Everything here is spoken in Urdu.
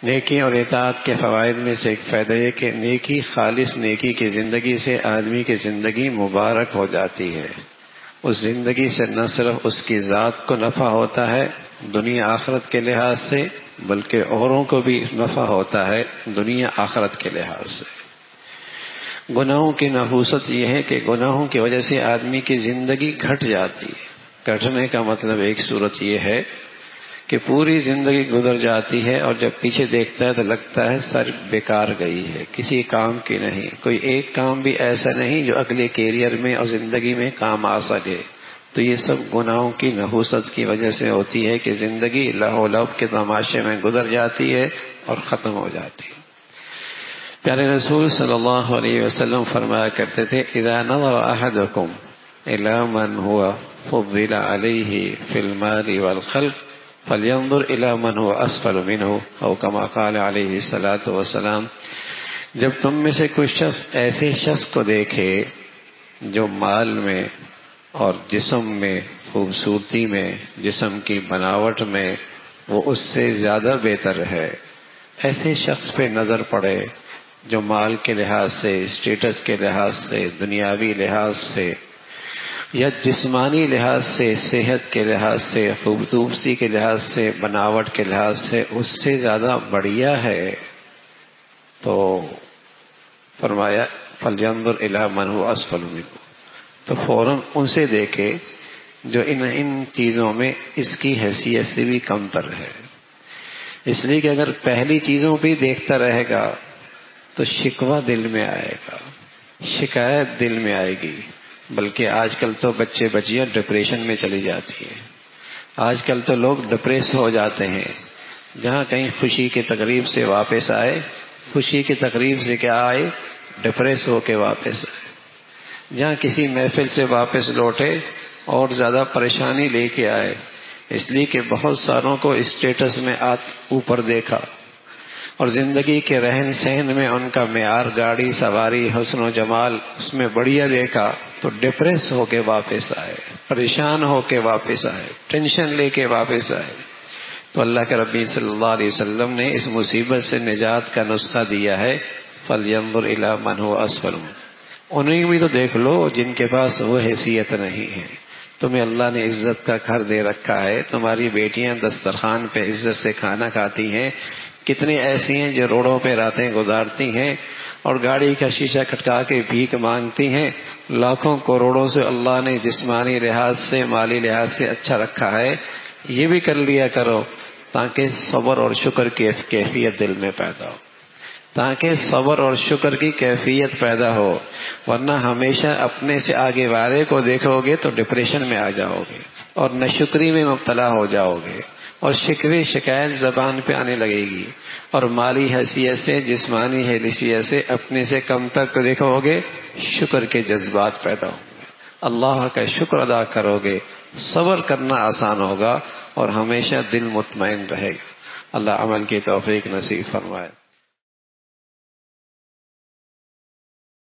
نیکی اور اطاعت کے فوائد میں سے ایک فائدہ یہ کہ نیکی، خالص نیکی کی زندگی سے آدمی کی زندگی مبارک ہو جاتی ہے۔ اس زندگی سے نہ صرف اس کی ذات کو نفع ہوتا ہے دنیا آخرت کے لحاظ سے، بلکہ اوروں کو بھی نفع ہوتا ہے دنیا آخرت کے لحاظ سے۔ گناہوں کی نحوست یہ ہے کہ گناہوں کی وجہ سے آدمی کی زندگی گھٹ جاتی ہے۔ گھٹنے کا مطلب ایک صورت یہ ہے کہ پوری زندگی گزر جاتی ہے اور جب پیچھے دیکھتا ہے تو لگتا ہے سر بیکار گئی ہے، کسی کام کی نہیں، کوئی ایک کام بھی ایسا نہیں جو اگلے کیریئر میں اور زندگی میں کام آ سکے۔ تو یہ سب گناہوں کی نحوست کی وجہ سے ہوتی ہے کہ زندگی لہو لعب کے تماشے میں گزر جاتی ہے اور ختم ہو جاتی ہے۔ پیارے رسول صلی اللہ علیہ وسلم فرمایا کرتے تھے، اذا نظر احدکم الى من هو فضل علیہ فی المال والخلق فلینظر الى من هو اسفل منه او كما قال علیہ الصلاۃ والسلام۔ جب تم میں سے کوئی شخص ایسے شخص کو دیکھے جو مال میں اور جسم میں، خوبصورتی میں، جسم کی بناوٹ میں وہ اس سے زیادہ بہتر ہے، ایسے شخص پہ نظر پڑے جو مال کے لحاظ سے، اسٹیٹس کے لحاظ سے، دنیاوی لحاظ سے یا جسمانی لحاظ سے، صحت کے لحاظ سے، خوبصورتی کے لحاظ سے، بناوٹ کے لحاظ سے اس سے زیادہ بڑھیا ہے، تو فرمایا فَلْيَنظُرْ إِلَىٰ مَنْ هُوَ أَسْفَلُ مِنْهُ، تو فوراً ان سے دیکھے جو ان چیزوں میں اس کی حیثیت سے بھی کم تر ہے۔ اس لیے کہ اگر پہلی چیزوں پہ دیکھتا رہے گا تو شکوہ دل میں آئے گا، شکایت دل میں آئے گی، بلکہ آج کل تو بچے بچیاں ڈپریشن میں چلی جاتی ہیں۔ آج کل تو لوگ ڈپریس ہو جاتے ہیں، جہاں کہیں خوشی کی تقریب سے واپس آئے، خوشی کی تقریب سے کیا آئے، ڈپریس ہو کے واپس آئے، جہاں کسی محفل سے واپس لوٹے اور زیادہ پریشانی لے کے آئے، اس لیے کہ بہت ساروں کو اسٹیٹس میں اوپر دیکھا اور زندگی کے رہن سہن میں ان کا معیار، گاڑی سواری، حسن و جمال اس میں بڑھیا دیکھا تو ڈپریس ہو کے واپس آئے، پریشان ہو کے واپس آئے، ٹینشن لے کے واپس آئے۔ تو اللہ کے ربی صلی اللہ علیہ وسلم نے اس مصیبت سے نجات کا نسخہ دیا ہے، فَلْيَنظُرْ إِلَىٰ مَنْ هُوَ أَسْفَلُ مِنْهُ، انہیں بھی تو دیکھ لو جن کے پاس وہ حیثیت نہیں ہے۔ تمہیں اللہ نے عزت کا گھر دے رکھا ہے، تمہاری بیٹیاں دسترخوان پہ عزت سے کھانا کھاتی ہیں، کتنے ایسی ہیں جو روڈوں پہ راتیں گزارتی ہیں اور گاڑی کا شیشہ کھٹکا کے بھیک مانگتی ہیں۔ لاکھوں کروڑوں سے اللہ نے جسمانی لحاظ سے، مالی لحاظ سے اچھا رکھا ہے، یہ بھی کر لیا کرو تاکہ صبر اور شکر کی کیفیت دل میں پیدا ہو، تاکہ صبر اور شکر کی کیفیت پیدا ہو، ورنہ ہمیشہ اپنے سے آگے والے کو دیکھو گے تو ڈپریشن میں آ جاؤ گے اور ناشکری میں مبتلا ہو جاؤ گے اور شکوے شکایت زبان پہ آنے لگے گی، اور مالی حیثیت سے، جسمانی حیثیت سے اپنے سے کم تک دیکھو گے، شکر کے جذبات پیدا ہوں گے، اللہ کا شکر ادا کرو گے، صبر کرنا آسان ہوگا اور ہمیشہ دل مطمئن رہے گا۔ اللہ عمل کی توفیق نصیب فرمائے۔